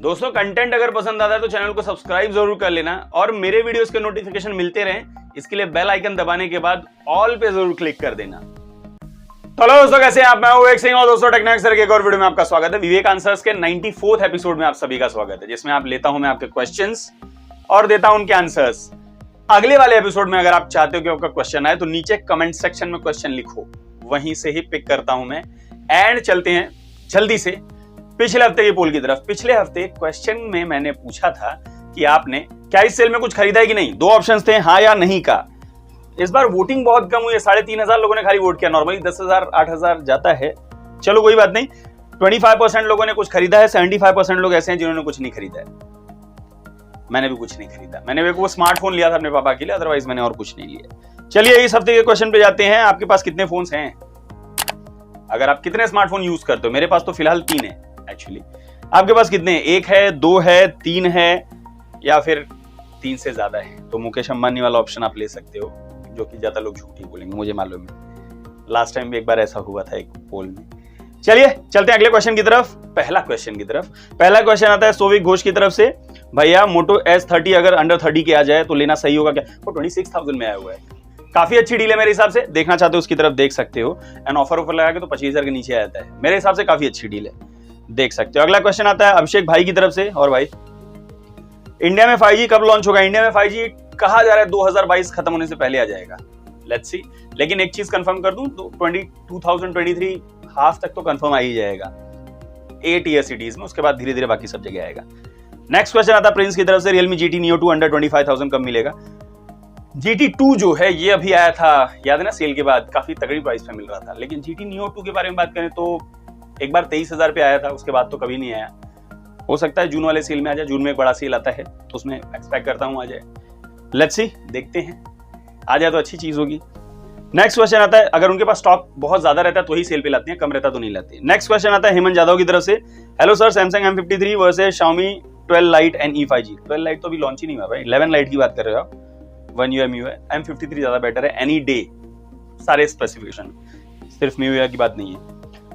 दोस्तों कंटेंट अगर पसंद आता है तो चैनल को सब्सक्राइब जरूर कर लेना और मेरे वीडियोस के नोटिफिकेशन मिलते रहें इसके लिए बेल आइकन दबाने के बाद ऑल पे जरूर क्लिक कर देना। तो हेलो दोस्तों, कैसे हैं आप? मैं विवेक सिंह और दोस्तों टेक्निक सर के एक और वीडियो में आपका स्वागत है। विवेक आंसर्स के 94th एपिसोड में आप सभी का स्वागत है, जिसमें आप लेता हूं मैं आपके क्वेश्चंस और देता हूं उनके आंसर्स। अगले वाले एपिसोड में अगर आप चाहते हो कि आपका क्वेश्चन आए तो नीचे कमेंट सेक्शन में क्वेश्चन लिखो, वहीं से ही पिक करता हूं मैं। एंड चलते हैं जल्दी से पिछले हफ्ते की पोल की तरफ। पिछले हफ्ते क्वेश्चन में मैंने पूछा था कि आपने क्या इस सेल में कुछ खरीदा है कि नहीं। दो ऑप्शंस थे, हाँ या नहीं का। इस बार वोटिंग बहुत कम हुई है, 3,500 लोगों ने खाली वोट किया। नॉर्मली 10,000 8,000 जाता है, चलो कोई बात नहीं। 25% लोगों ने कुछ खरीदा है, 75% लोग ऐसे हैं जिन्होंने कुछ नहीं खरीदा है। मैंने भी कुछ नहीं खरीदा, मैंने वो स्मार्टफोन लिया था अपने पापा के लिए, अदरवाइज मैंने और कुछ नहीं लिया। चलिए इस हफ्ते के क्वेश्चन पे जाते हैं। आपके पास कितने फोन्स हैं? अगर आप कितने स्मार्टफोन यूज करते हो? मेरे पास तो फिलहाल 3 है एक्चुअली। आपके पास कितने हैं? 1 है, 2 है, 3 है या फिर 3 से ज्यादा है? तो मुकेश अंबानी वाला ऑप्शन आप ले सकते हो, जो कि ज्यादा लोग झूठ ही बोलेंगे, मुझे मालूम है। लास्ट टाइम भी एक बार ऐसा हुआ था एक पोल में। चलिए चलते हैं अगले क्वेश्चन की तरफ। पहला क्वेश्चन आता है सोविक घोष की तरफ से। भैया मोटो S30 अगर अंडर 30 के आ जाए तो लेना सही होगा क्या? वो 26,000 में आया हुआ है, काफी अच्छी डील है मेरे हिसाब से। देखना चाहते हो उसकी तरफ देख सकते हो। एंड ऑफर लगा के तो 25,000 के नीचे आता है, मेरे हिसाब से काफी अच्छी डील है, देख सकते हो। अगला क्वेश्चन आता है अभिषेक भाई की तरफ से। और भाई इंडिया में 5G कब लॉन्च होगा? इंडिया में 5G कहा जा रहा है 2022 खत्म होने से पहले आ जाएगा, लेट्स सी। लेकिन एक चीज कंफर्म कर दूं तो 2023 हाफ तक तो कंफर्म आ ही जाएगा 8 ईयर सिटीज में, उसके बाद धीरे धीरे बाकी सब जगह आएगा। नेक्स्ट क्वेश्चन आता है प्रिंस की तरफ से। Realme GT Neo 2 अंडर 25,000 कब मिलेगा? GT 2 जो है ये अभी आया था, याद है ना, सेल के बाद काफी तगड़ी प्राइस पे मिल रहा था। लेकिन GT Neo 2 के बारे में बात करें तो एक बार 23,000 पे आया था, उसके बाद तो कभी नहीं आया। हो सकता है जून वाले सेल में आ जाए, जून में एक बड़ा सेल आता है तो उसमें एक्सपेक्ट करता हूं आ जाए। लेट्स सी, देखते हैं, आ जाए तो अच्छी चीज होगी। नेक्स्ट क्वेश्चन आता है, अगर उनके पास स्टॉक बहुत ज्यादा रहता है तो ही सेल पे लाती है, कम रहता तो नहीं लाती। नेक्स्ट क्वेश्चन आता है हेमंत यादव की तरफ से। Hello sir, Samsung M53 versus Xiaomi 12 Lite and E5G। 12 Lite तो अभी लॉन्च ही नहीं हुआ भाई, 11 Lite की बात कर रहे हो आप। 1 UMU है, M53 ज्यादा बेटर है एनी डे, सारे स्पेसिफिकेशन, सिर्फ MIUI की बात नहीं है।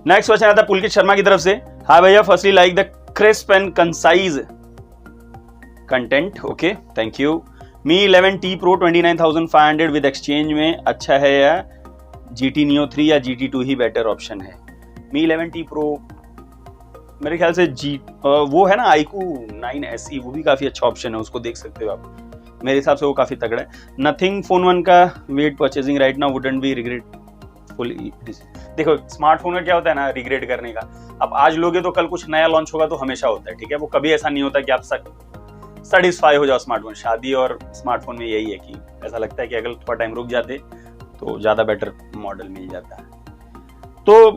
नेक्स्ट क्वेश्चन आता है पुलकित शर्मा की तरफ से। हाय भैया, firstly like the crisp and concise content, okay thank you. Mi 11T Pro 29,500 with exchange में अच्छा है या GT Neo 3 या GT 2 ही बेटर ऑप्शन है? Mi 11T Pro मेरे ख्याल से वो है ना iQOO 9 SE, वो भी काफी अच्छा ऑप्शन है, उसको देख सकते हो आप। मेरे हिसाब से वो काफी तगड़ा है। नथिंग फोन 1 का wait purchasing right now wouldn't be regretful. देखो स्मार्टफोन का क्या होता है ना, रिग्रेट करने का। अब आज लोगे तो कल कुछ नया लॉन्च होगा तो हमेशा होता है, ठीक है। वो कभी ऐसा नहीं होता कि आप सेटिस्फाई हो जाओ स्मार्टफोन। शादी और स्मार्टफोन में यही है कि ऐसा लगता है कि अगर थोड़ा टाइम रुक जाते तो ज्यादा बेटर मॉडल मिल जाता है। तो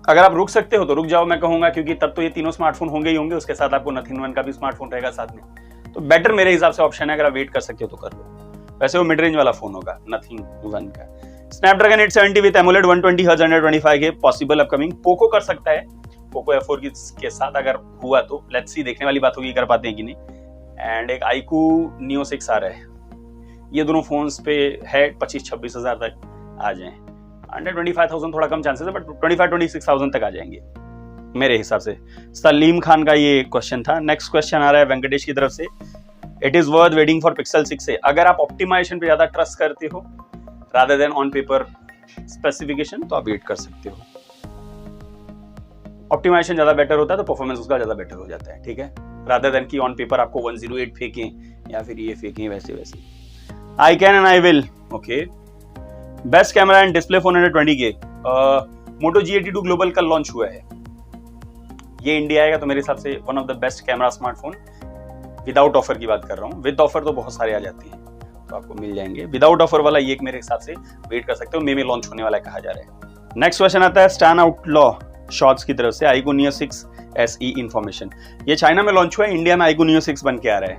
अगर आप रुक सकते हो तो रुक जाओ, मैं कहूंगा, क्योंकि तब तो ये तीनों स्मार्टफोन होंगे ही होंगे, उसके साथ आपको नथिंग 1 का भी स्मार्टफोन रहेगा साथ में, तो बेटर मेरे हिसाब से ऑप्शन है। अगर आप वेट कर सकते हो तो कर लो। वैसे वो मिड रेंज वाला फोन होगा नथिंग 1 का। स्नैपड्रैगन 870 विद एमोलेड 120 Hz 125 के पॉसिबल अपकमिंग। पोको कर सकता है, पोको F4 के साथ अगर हुआ तो लेट्स सी, देखने वाली बात होगी कर पाते हैं कि नहीं। एंड एक iQOO Neo 6 आ रहा है, ये दोनों फोन्स पे है 25-26 हजार तक आ जाएं। अंडर 25,000 थोड़ा कम चांसेस है, बट 25-26,000 तक आ जाएंगे मेरे हिसाब से। सलीम खान का ये क्वेश्चन था। नेक्स्ट क्वेश्चन आ रहा है वेंकटेश की तरफ से। It is worth waiting for Pixel 6 से। अगर आप ऑप्टिमाइजेशन पे ज्यादा ट्रस्ट करते हो rather than on paper specification तो आप वेट कर सकते हो। ऑप्टिमाइजेशन ज्यादा बेटर होता है तो परफॉर्मेंस उसका ज्यादा बेटर हो जाता है, ठीक है, रादर देन की ऑन पेपर आपको 108 फेंकें या फिर ये फेंकें वैसे। I can and I will, okay. Best camera and display phone under 20K। Moto G82 global का लॉन्च हुआ है, ये इंडिया आएगा तो मेरे हिसाब से one of the best camera smartphone. Without offer की बात कर रहा हूँ, विद ऑफर तो बहुत सारे आ जाते हैं तो आपको मिल जाएंगे। विदाउट ऑफर वाला ये मेरे हिसाब से वेट कर सकते हो, मई में लॉन्च होने वाला कहा जा रहा है। नेक्स्ट क्वेश्चन आता है स्टैन आउटलॉ शॉर्ट्स की तरफ से। iQOO Neo 6 SE information. ये चाइना में लॉन्च हुआ है, इंडिया में iQOO Neo 6 बन के आ रहा है।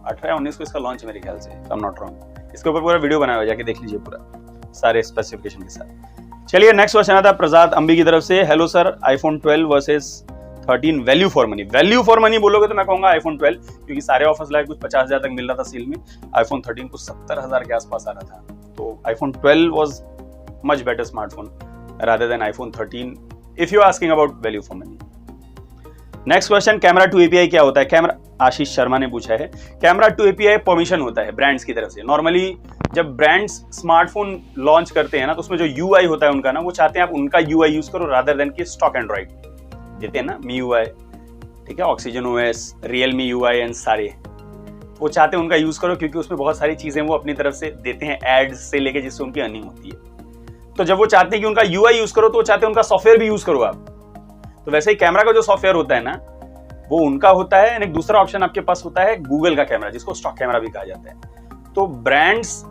18-19 को इसका लॉन्च है मेरे ख्याल से, आई एम नॉट रॉन्ग। इसके ऊपर पूरा वीडियो बनाया हुआ है, जाके देख लीजिए पूरा सारे स्पेसिफिकेशन के साथ। चलिए नेक्स्ट क्वेश्चन आता है प्रसाद अम्बी की तरफ से। Hello sir, iPhone 12 versus 13 value for money. Value for money बोलोगे तो मैं कहूंगा iPhone 12, क्योंकि सारे ऑफर्स लाए कुछ 50,000 तक मिल रहा था सेल में। iPhone 13 को 70,000 के आसपास आ रहा था, तो iPhone 12 was much better smartphone rather than iPhone 13 if you're asking about value for money. Next question, camera two API क्या होता है? कैमरा, आशीष शर्मा ने पूछा है। कैमरा टू एपीआई परमिशन होता है ब्रांड्स की तरफ से। नॉर्मली जब ब्रांड्स स्मार्टफोन लॉन्च करते हैं ना, तो उसमें जो यूआई होता है उनका ना, वो चाहते हैं आप उनका यूआई यूज करो रादर देन कि स्टॉक एंड्रॉइड देते हैं ना, MIUI, ठीक है, oxygen OS, Realme UI and सारे, वो चाहते हैं उनका यूज करो क्योंकि उसमें बहुत सारी चीजें वो अपनी तरफ से देते हैं, एड्स से लेके, जिससे उनकी अर्निंग होती है। तो जब वो चाहते हैं कि उनका यूआई यूज करो, तो वो चाहते हैं उनका सॉफ्टवेयर भी यूज करो आप। तो वैसे ही कैमरा का जो सॉफ्टवेयर होता है ना, वो उनका होता है। एक दूसरा ऑप्शन आपके पास होता है गूगल का कैमरा, जिसको स्टॉक कैमरा भी कहा जाता है। तो ब्रांड्स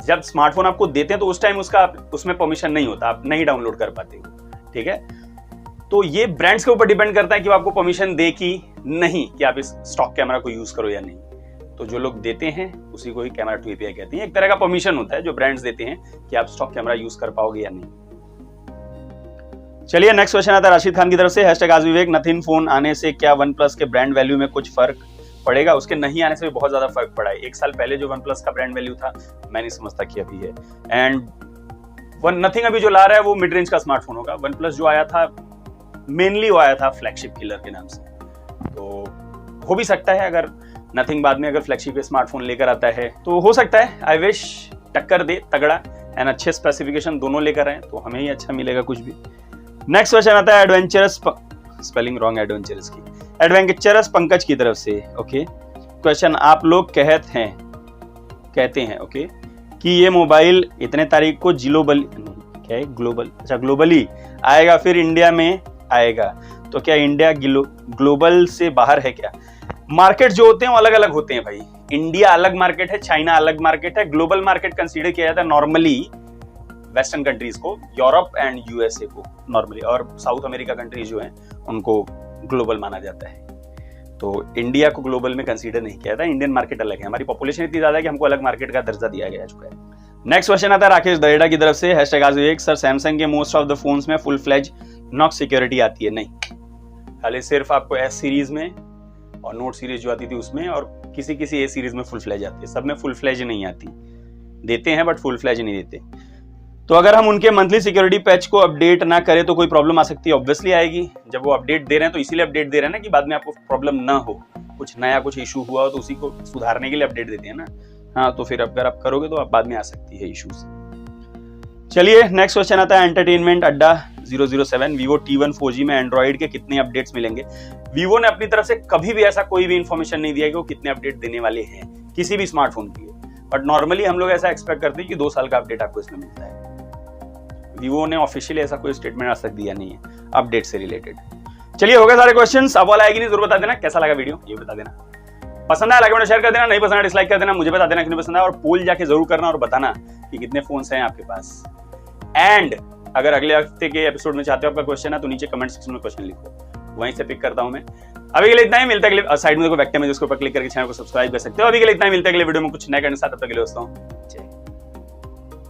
जब स्मार्टफोन आपको देते हैं तो उस टाइम उसमें परमिशन नहीं होता, आप नहीं डाउनलोड कर पाते हो, ठीक है। तो ये ब्रांड्स के ऊपर डिपेंड करता है कि वो आपको परमिशन दे कि नहीं, कि आप इस स्टॉक कैमरा को यूज करो या नहीं। तो जो लोग देते हैं उसी को ही कैमरा टू एपीआई कहते हैं। एक तरह का परमिशन होता है जो ब्रांड्स देते हैं कि आप स्टॉक कैमरा यूज कर पाओगे या नहीं। चलिए नेक्स्ट क्वेश्चन आता है राशिद खान की तरफ से। #आजविवेक, नथिंग फोन आने से क्या OnePlus के ब्रांड वैल्यू में कुछ फर्क पड़ेगा? उसके नहीं आने से भी बहुत ज्यादा फर्क पड़ा है। 1 साल पहले जो OnePlus का ब्रांड वैल्यू था, मैं नहीं समझता कि अभी है। एंड नथिंग अभी जो ला रहा है वो मिड रेंज का स्मार्टफोन होगा। OnePlus जो आया था मेनली वो आया था फ्लैगशिप किलर के नाम से। तो हो भी सकता है अगर नथिंग बाद में अगर फ्लैगशिप के स्मार्टफोन लेकर आता है तो हो सकता है, आई विश टक्कर दे तगड़ा एंड अच्छे स्पेसिफिकेशन दोनों लेकर आए तो हमें ही अच्छा मिलेगा कुछ भी। नेक्स्ट क्वेश्चन आता है एडवेंचरस, स्पेलिंग रॉन्ग एडवेंचरस की, एडवेंचरस पंकज की तरफ से। ओके, क्वेश्चन, आप लोग कहते हैं ओके कि ये मोबाइल इतने तारीख को ग्लोबली आएगा, फिर इंडिया में आएगा, तो क्या इंडिया ग्लोबल से बाहर है क्या? मार्केट जो होते हैं वो अलग अलग होते हैं भाई। इंडिया अलग मार्केट है, चाइना अलग मार्केट है। ग्लोबल मार्केट कंसीडर किया जाता है नॉर्मली वेस्टर्न कंट्रीज को, यूरोप एंड यूएसए को नॉर्मली, और साउथ अमेरिका कंट्रीज जो हैं उनको ग्लोबल माना जाता है। तो इंडिया को ग्लोबल में कंसीडर नहीं किया जाता। इंडियन मार्केट अलग है, हमारी पॉपुलेशन इतनी ज्यादा है कि हमको अलग मार्केट का दर्जा दिया गया चुका है। नेक्स्ट क्वेश्चन आता है राकेश दरेडा की तरफ से। #आजविवेक, सर सैमसंग के मोस्ट ऑफ द फोन्स में फुल फ्लैज नॉक सिक्योरिटी आती है? नहीं, खाली सिर्फ आपको S सीरीज में और नोट सीरीज जो आती थी उसमें, और किसी A सीरीज में फुल फ्लैज आती है। सब में फुल फ्लैज नहीं आती, देते हैं बट फुल फ्लैज नहीं देते। तो अगर हम उनके मंथली सिक्योरिटी पैच को अपडेट ना करें तो कोई प्रॉब्लम आ सकती है? ऑब्वियसली आएगी। जब वो अपडेट दे रहे हैं तो इसीलिए अपडेट दे रहे हैं ना कि बाद में आपको प्रॉब्लम ना हो, कुछ नया कुछ इशू हुआ हो तो उसी को सुधारने के लिए अपडेट देते हैं ना। हाँ, तो फिर अगर आप करोगे तो आप बाद में आ सकती है इशूज। चलिए नेक्स्ट क्वेश्चन आता है एंटरटेनमेंट अड्डा 007, Vivo T1 4G में एंड्रॉइड के कितने अपडेट्स मिलेंगे? Vivo ने अपनी तरफ से कभी भी ऐसा कोई भी इंफॉर्मेशन नहीं दिया कि वो कितने अपडेट देने वाले हैं किसी भी स्मार्टफोन के लिए, बट नॉर्मली हम लोग ऐसा एक्सपेक्ट करते हैं कि 2 साल का अपडेट आपको इसमें मिलता है। Vivo ने ऑफिशियली ऐसा कोई स्टेटमेंट आज तक दिया नहीं है अपडेट से रिलेटेड। चलिए हो गए सारे क्वेश्चंस। अब वाला आएगी नहीं, जरूर बता देना कैसा लगा वीडियो, ये बता देना। पसंद आया लाइक शेयर कर देना, नहीं पसंद आया डिसलाइक कर देना, मुझे बता देना कि नहीं पसंद आया, और पोल जाके जरूर करना और बताना कि कितने फोन्स हैं आपके पास। एंड अगर अगले हफ्ते के एपिसोड में चाहते हो आपका क्वेश्चन है तो नीचे कमेंट सेक्शन में क्वेश्चन लिखो, वहीं से पिक करता हूं मैं। अभी के लिए इतना ही, मिलता है साइड में देखो वेक्टर में, जिसके ऊपर क्लिक करके चैनल को सब्सक्राइब कर सकते हो। अभी के लिए इतना ही, मिलता है अगले वीडियो में कुछ नया करने के साथ। तब तक के लिए दोस्तों जय।